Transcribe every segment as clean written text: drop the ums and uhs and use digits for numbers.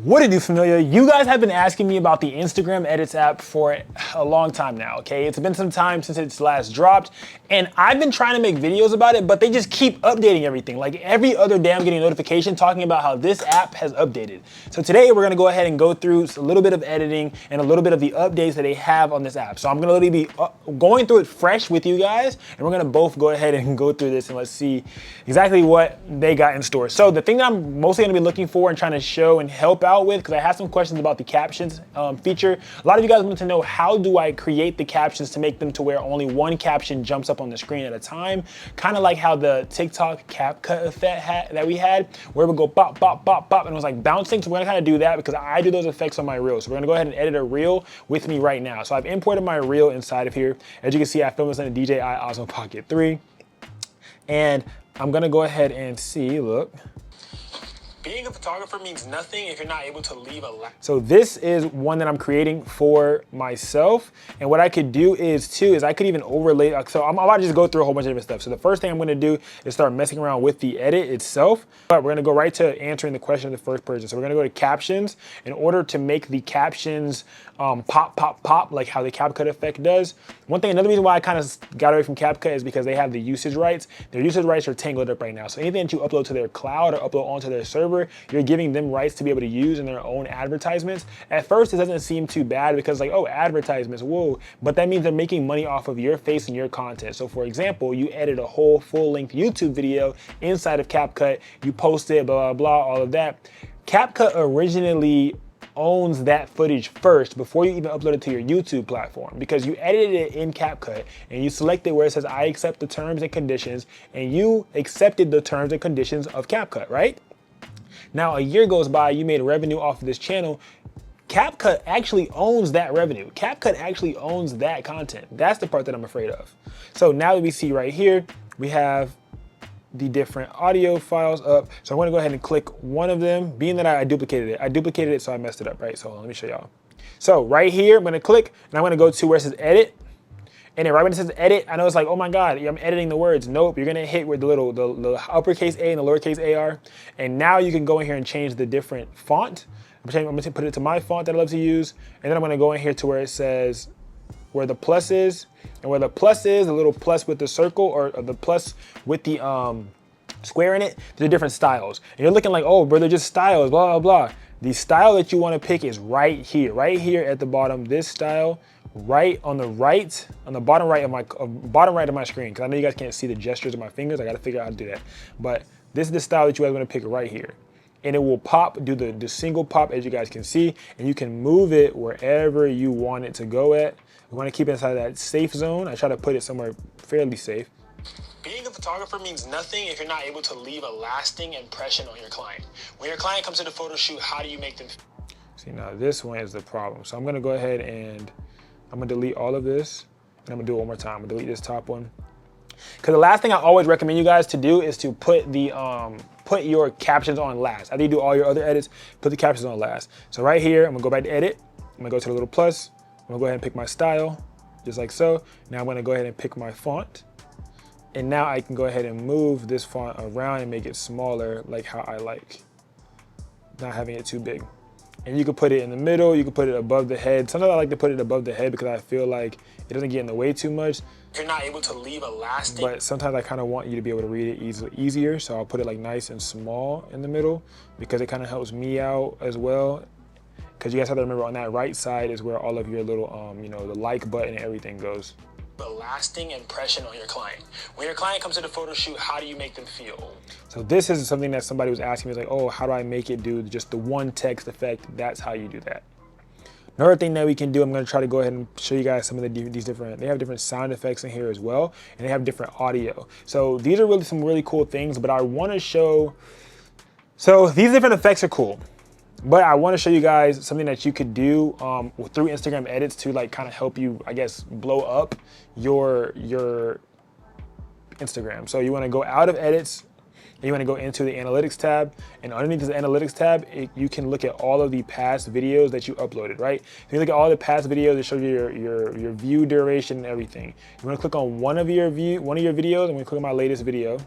What it do, familiar? You guys have been asking me about the Instagram Edits app for a long time now, okay? It's been some time since it's last dropped, and I've been trying to make videos about it, but they just keep updating everything. Like every other day I'm getting a notification talking about how this app has updated. So today we're gonna go ahead and go through a little bit of editing and a little bit of the updates that they have on this app. So I'm gonna literally be going through it fresh with you guys, and we're gonna both go ahead and go through this and let's see exactly what they got in store. So the thing that I'm mostly gonna be looking for and trying to show and help out with, because I have some questions about the captions feature. A lot of you guys want to know, how do I create the captions to make them to where only one caption jumps up on the screen at a time? Kind of like how the TikTok CapCut effect that we had, where it would go bop, bop, bop, bop, and it was like bouncing. So we're gonna kind of do that because I do those effects on my reel. So we're gonna go ahead and edit a reel with me right now. So I've imported my reel inside of here. As you can see, I filmed this in a DJI Osmo Pocket 3. And I'm gonna go ahead and see, look. Being a photographer means nothing if you're not able to leave a like. So this is one that I'm creating for myself. And what I could do is I could even overlay, so I'm about to just go through a whole bunch of different stuff. So the first thing I'm gonna do is start messing around with the edit itself. But we're gonna go right to answering the question of the first person. So we're gonna go to captions. In order to make the captions pop, pop, pop, like how the CapCut effect does. Another reason why I kind of got away from CapCut is because they have the usage rights. Their usage rights are tangled up right now. So anything that you upload to their cloud or upload onto their server, you're giving them rights to be able to use in their own advertisements. At first, it doesn't seem too bad because like, oh, advertisements, whoa. But that means they're making money off of your face and your content. So for example, you edit a whole full-length YouTube video inside of CapCut, you post it, blah, blah, blah, all of that. CapCut originally owns that footage first before you even upload it to your YouTube platform, because you edited it in CapCut and you selected where it says, I accept the terms and conditions, and you accepted the terms and conditions of CapCut, right? Now a year goes by, you made revenue off of this channel. CapCut actually owns that revenue. CapCut actually owns that content. That's the part that I'm afraid of. So now that we see right here, we have the different audio files up. So I'm gonna go ahead and click one of them, being that I duplicated it. I duplicated it, so I messed it up, right? So let me show y'all. So right here, I'm gonna click, and I'm gonna go to where it says edit. And then right when it says edit, I know it's like, oh my God, I'm editing the words. Nope, you're gonna hit where the uppercase A and the lowercase A are. And now you can go in here and change the different font. I'm gonna put it to my font that I love to use. And then I'm gonna go in here to where it says, where the plus is, and where the plus is, the little plus with the circle, or the plus with the square in it, there's different styles. And you're looking like, oh, bro, they're just styles, blah, blah, blah. The style that you wanna pick is right here at the bottom, this style, right on the bottom right of my screen, because I know you guys can't see the gestures of my fingers. I gotta figure out how to do that. But this is the style that you guys wanna pick right here. And it will pop, do the single pop, as you guys can see, and you can move it wherever you want it to go at. We want to keep it inside that safe zone. I try to put it somewhere fairly safe. Being a photographer means nothing if you're not able to leave a lasting impression on your client. When your client comes to the photo shoot, how do you make them? See, now this one is the problem. So I'm gonna go ahead and I'm gonna delete all of this, and I'm gonna do it one more time. I'm gonna delete this top one. Because the last thing I always recommend you guys to do is to put put your captions on last. After you do all your other edits, put the captions on last. So right here, I'm gonna go back to edit. I'm gonna go to the little plus. I'm gonna go ahead and pick my style, just like so. Now I'm gonna go ahead and pick my font. And now I can go ahead and move this font around and make it smaller, like how I like, not having it too big. And you can put it in the middle, you can put it above the head. Sometimes I like to put it above the head because I feel like it doesn't get in the way too much. You're not able to leave a lasting. But sometimes I kind of want you to be able to read it easier. So I'll put it like nice and small in the middle, because it kind of helps me out as well. Because you guys have to remember, on that right side is where all of your little, you know, the like button and everything goes. A lasting impression on your client. When your client comes to the photo shoot, how do you make them feel? So this is something that somebody was asking me, like, oh, how do I make it do just the one text effect? That's how you do that. Another thing that we can do, I'm gonna try to go ahead and show you guys some of these different, they have different sound effects in here as well, and they have different audio. So these are really some really cool things, but I wanna show, so these different effects are cool. But I want to show you guys something that you could do through Instagram edits to like kind of help you, I guess, blow up your Instagram. So you want to go out of edits, and you want to go into the analytics tab, and underneath the analytics tab, you can look at all of the past videos that you uploaded, right? If you look at all the past videos, it shows you your view duration and everything. You want to click on one of your videos. I'm going to click on my latest video.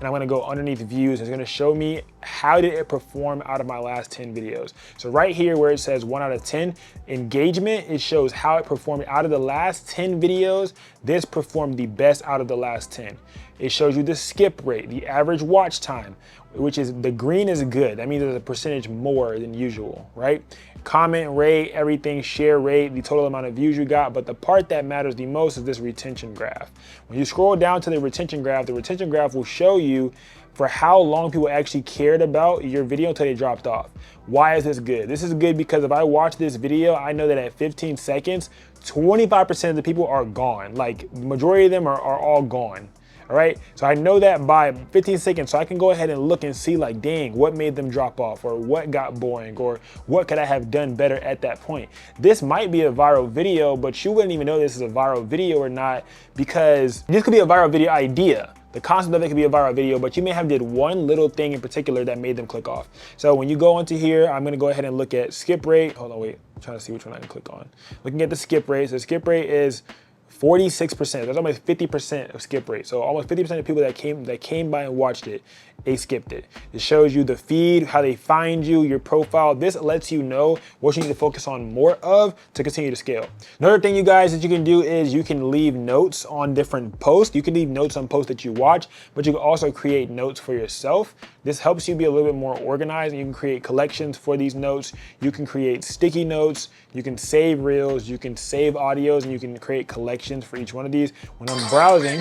and I'm gonna go underneath views. It's gonna show me how did it perform out of my last 10 videos. So right here where it says 1 out of 10, engagement, it shows how it performed out of the last 10 videos. This performed the best out of the last 10. It shows you the skip rate, the average watch time, which is the green is good. That means there's a percentage more than usual, right? Comment rate, everything, share rate, the total amount of views you got. But the part that matters the most is this retention graph. When you scroll down to the retention graph will show you for how long people actually cared about your video until they dropped off. Why is this good? This is good because if I watch this video, I know that at 15 seconds, 25% of the people are gone. Like the majority of them are all gone. All right, so I know that by 15 seconds, so I can go ahead and look and see like, dang, what made them drop off, or what got boring, or what could I have done better at that point. This might be a viral video, but you wouldn't even know this is a viral video or not, because this could be a viral video idea. The concept of it could be a viral video, but you may have did one little thing in particular that made them click off. So when you go into here, I'm gonna go ahead and look at skip rate. Hold on, wait, I'm trying to see which one I can click on. Looking at the skip rate, so skip rate is 46%. That's almost 50% of skip rate. So almost 50% of people that came by and watched it, they skipped it. It shows you the feed, how they find you, your profile. This lets you know what you need to focus on more of to continue to scale. Another thing, you guys, that you can do is you can leave notes on different posts. You can leave notes on posts that you watch, but you can also create notes for yourself. This helps you be a little bit more organized, and you can create collections for these notes. You can create sticky notes. You can save reels. You can save audios, and you can create collections for each one of these. When I'm browsing,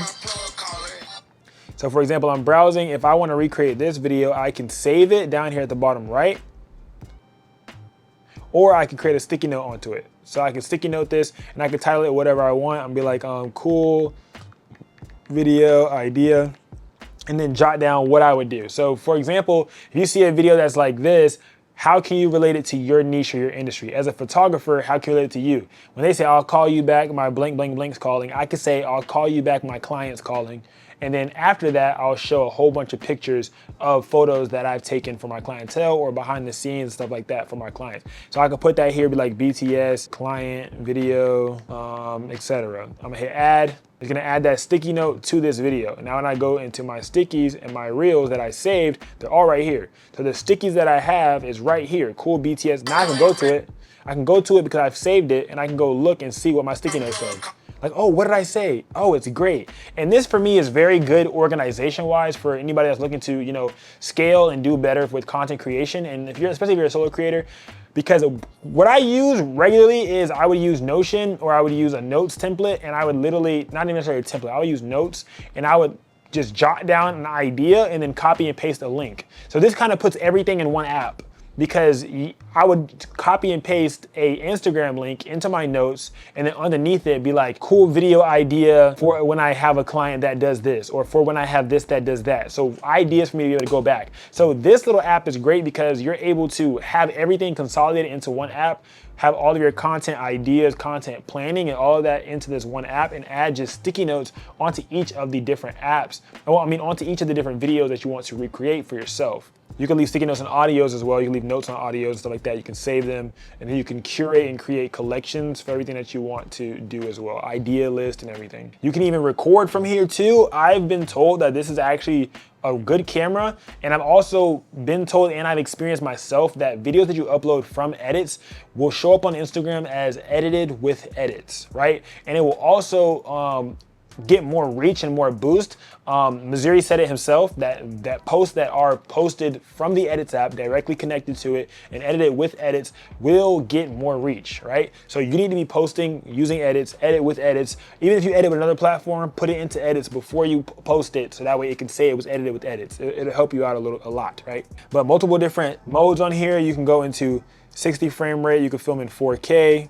so for example, I'm browsing. If I want to recreate this video, I can save it down here at the bottom right, or I can create a sticky note onto it. So I can sticky note this, and I can title it whatever I want. I'm be like, cool video idea, and then jot down what I would do. So for example, if you see a video that's like this, how can you relate it to your niche or your industry? As a photographer, how can you relate it to you? When they say, I'll call you back, my blank, blank, blank's calling, I could say, I'll call you back, my client's calling. And then after that, I'll show a whole bunch of pictures of photos that I've taken for my clientele or behind the scenes, stuff like that for my clients. So I could put that here, be like BTS, client, video, etc. I'm gonna hit add. It's gonna add that sticky note to this video. Now when I go into my stickies and my reels that I saved, they're all right here. So the stickies that I have is right here, cool BTS. Now I can go to it. I can go to it because I've saved it, and I can go look and see what my sticky note says. Like, oh, what did I say? Oh, it's great. And this for me is very good organization-wise for anybody that's looking to, scale and do better with content creation. And especially if you're a solo creator, because what I use regularly is I would use Notion, or I would use a notes template, and I would literally, not even necessarily a template, I would use notes, and I would just jot down an idea and then copy and paste a link. So this kind of puts everything in one app, because I would copy and paste a Instagram link into my notes, and then underneath it be like, cool video idea for when I have a client that does this, or for when I have this that does that. So ideas for me to be able to go back. So this little app is great because you're able to have everything consolidated into one app, have all of your content ideas, content planning, and all of that into this one app, and add just sticky notes onto each of the different apps. Onto each of the different videos that you want to recreate for yourself. You can leave sticky notes on audios as well. You can leave notes on audios and stuff like that. You can save them, and then you can curate and create collections for everything that you want to do as well. Idea list and everything. You can even record from here too. I've been told that this is actually a good camera, and I've also been told, and I've experienced myself, that videos that you upload from edits will show up on Instagram as edited with edits, right? And it will also get more reach and more boost. Missouri said it himself, that posts that are posted from the Edits app directly connected to it and edited with edits will get more reach, right? So you need to be posting using edits, edit with edits. Even if you edit with another platform, put it into edits before you post it, so that way it can say it was edited with edits. It'll help you out a lot, right? But multiple different modes on here. You can go into 60 frame rate, you can film in 4K,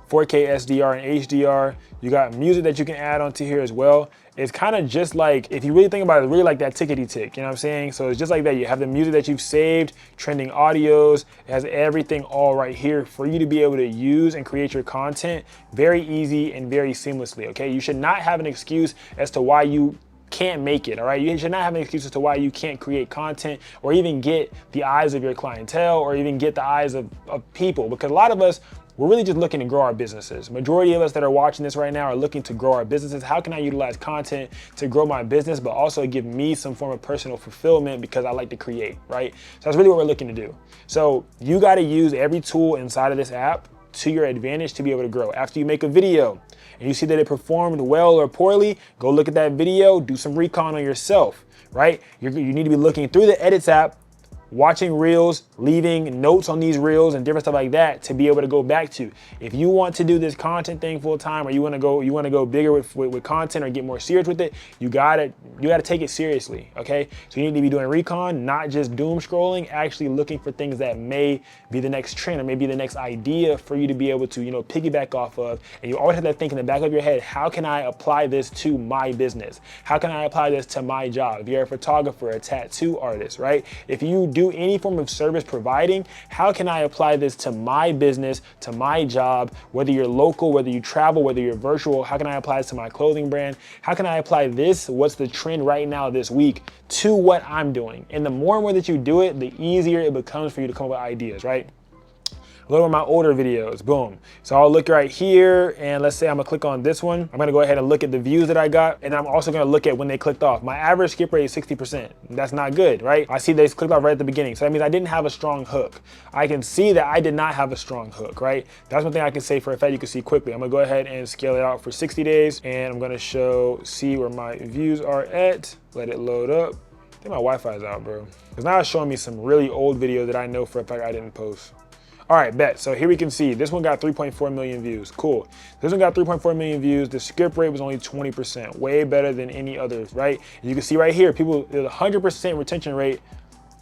4K SDR and HDR. You got music that you can add onto here as well. It's kind of just like, if you really think about it, really like that tickety tick, you know what I'm saying? So it's just like that. You have the music that you've saved, trending audios. It has everything all right here for you to be able to use and create your content very easy and very seamlessly, okay? You should not have an excuse as to why you can't make it, all right? You should not have any excuses to why you can't create content or even get the eyes of your clientele or even get the eyes of people, because a lot of us, we're really just looking to grow our businesses. Majority of us that are watching this right now are looking to grow our businesses. How can I utilize content to grow my business, but also give me some form of personal fulfillment because I like to create, right? So that's really what we're looking to do. So you got to use every tool inside of this app to your advantage to be able to grow. After you make a video and you see that it performed well or poorly, go look at that video, do some recon on yourself, right? You need to be looking through the Edits app, watching reels, leaving notes on these reels and different stuff like that to be able to go back to. If you want to do this content thing full time, or you want to go bigger with content or get more serious with it, you gotta take it seriously, okay? So you need to be doing recon, not just doom scrolling, actually looking for things that may be the next trend or maybe the next idea for you to be able to, piggyback off of. And you always have that think in the back of your head, how can I apply this to my business? How can I apply this to my job? If you're a photographer, a tattoo artist, right? If you do any form of service providing, how can I apply this to my business, to my job, whether you're local, whether you travel, whether you're virtual, how can I apply this to my clothing brand? How can I apply this, what's the trend right now this week, to what I'm doing? And the more and more that you do it, the easier it becomes for you to come up with ideas, right? Look at my older videos, boom. So I'll look right here, and let's say I'm gonna click on this one. I'm gonna go ahead and look at the views that I got, and I'm also gonna look at when they clicked off. My average skip rate is 60%. That's not good, right? I see they clicked off right at the beginning, so that means I didn't have a strong hook. I can see that I did not have a strong hook, right? That's one thing I can say for a fact you can see quickly. I'm gonna go ahead and scale it out for 60 days, and I'm gonna see where my views are at. Let it load up. I think my Wi-Fi is out, bro. Because now it's showing me some really old videos that I know for a fact I didn't post. All right, bet. So here we can see this one got 3.4 million views. Cool. This one got 3.4 million views. The skip rate was only 20%, way better than any others, right? And you can see right here, people, there's a 100% retention rate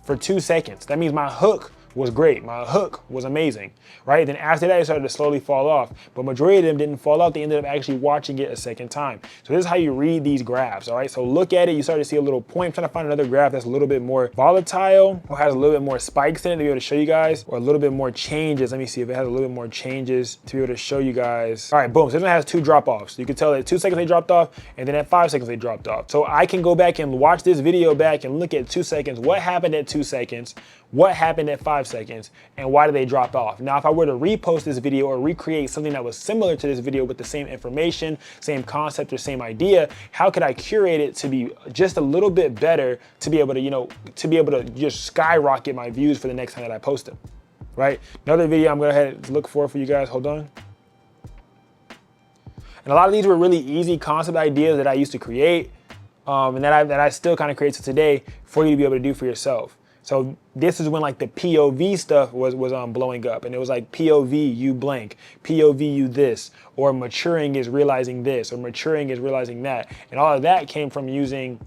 for 2 seconds. That means my hook was great. My hook was amazing, right? Then after that, it started to slowly fall off. But majority of them didn't fall off. They ended up actually watching it a second time. So this is how you read these graphs, all right? So look at it. You start to see a little point. I'm trying to find another graph that's a little bit more volatile or has a little bit more spikes in it to be able to show you guys, or a little bit more changes. Let me see if it has a little bit more changes to be able to show you guys. All right, boom. So this one has 2 drop-offs. You can tell at 2 seconds they dropped off, and then at 5 seconds they dropped off. So I can go back and watch this video back and look at 2 seconds. What happened at 2 seconds? What happened at 5 seconds? And why did they drop off? Now, if I were to repost this video or recreate something that was similar to this video with the same information, same concept, or same idea, how could I curate it to be just a little bit better to be able to, just skyrocket my views for the next time that I post them, right? Another video I'm gonna go ahead and look for you guys. Hold on. And a lot of these were really easy concept ideas that I used to create, and that I still kind of create to today for you to be able to do for yourself. So this is when like the POV stuff was blowing up, and it was like POV you blank, POV you this, or maturing is realizing this, or maturing is realizing that. And all of that came from using,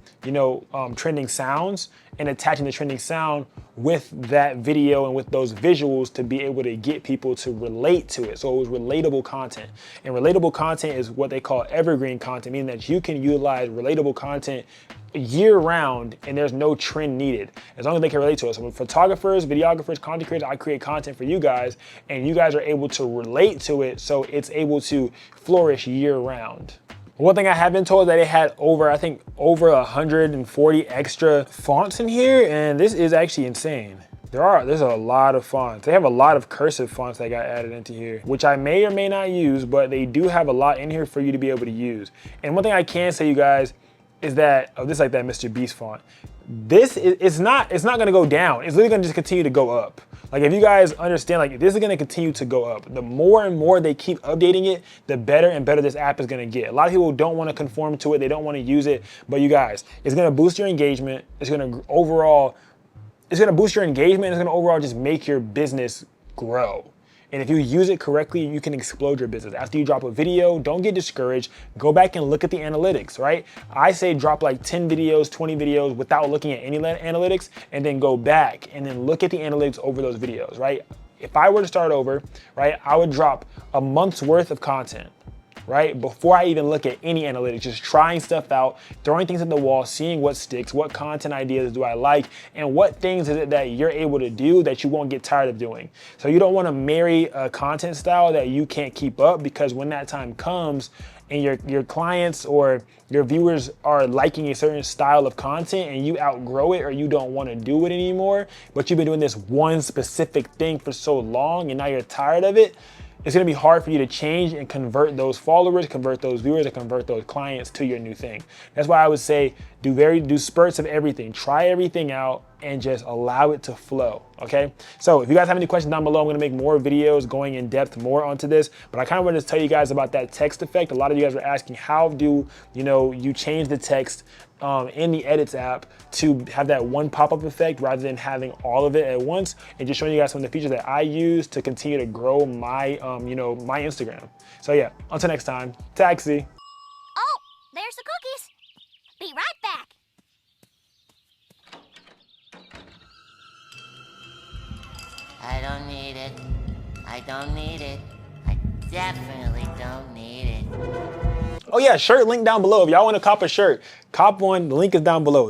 trending sounds and attaching the trending sound with that video and with those visuals to be able to get people to relate to it. So it was relatable content. And relatable content is what they call evergreen content, meaning that you can utilize relatable content year round and there's no trend needed as long as they can relate to it. So with photographers, videographers, content creators, I create content for you guys and you guys are able to relate to it, so it's able to flourish year round. One thing I have been told is that it had over 140 extra fonts in here, and this is actually insane. There's a lot of fonts. They have a lot of cursive fonts that got added into here, which I may or may not use, but they do have a lot in here for you to be able to use. And one thing I can say, you guys, is that, this is like that Mr. Beast font. This is not gonna go down. It's literally gonna just continue to go up. Like, if you guys understand, like, this is gonna continue to go up. The more and more they keep updating it, the better and better this app is gonna get. A lot of people don't wanna conform to it. They don't wanna use it, but you guys, it's gonna boost your engagement. It's gonna boost your engagement. It's gonna overall just make your business grow. And if you use it correctly, you can explode your business. After you drop a video, don't get discouraged. Go back and look at the analytics, right? I say drop like 10 videos, 20 videos without looking at any analytics, and then go back and then look at the analytics over those videos, right? If I were to start over, right, I would drop a month's worth of content, right? Before I even look at any analytics, just trying stuff out, throwing things at the wall, seeing what sticks, what content ideas do I like, and what things is it that you're able to do that you won't get tired of doing. So you don't want to marry a content style that you can't keep up, because when that time comes and your clients or your viewers are liking a certain style of content and you outgrow it or you don't want to do it anymore, but you've been doing this one specific thing for so long and now you're tired of it, it's gonna be hard for you to change and convert those followers, convert those viewers, and convert those clients to your new thing. That's why I would say do spurts of everything. Try everything out and just allow it to flow, okay? So if you guys have any questions down below, I'm gonna make more videos going in depth more onto this, but I kind of wanted to tell you guys about that text effect. A lot of you guys were asking, how do you change the text in the Edits app to have that one pop-up effect rather than having all of it at once, and just showing you guys some of the features that I use to continue to grow my, my Instagram. So yeah, until next time, Taxi. Oh, there's the cookies. Be right back. I don't need it. I don't need it. I definitely don't need it. Oh yeah, shirt link down below. If y'all want to cop a shirt, cop one, the link is down below.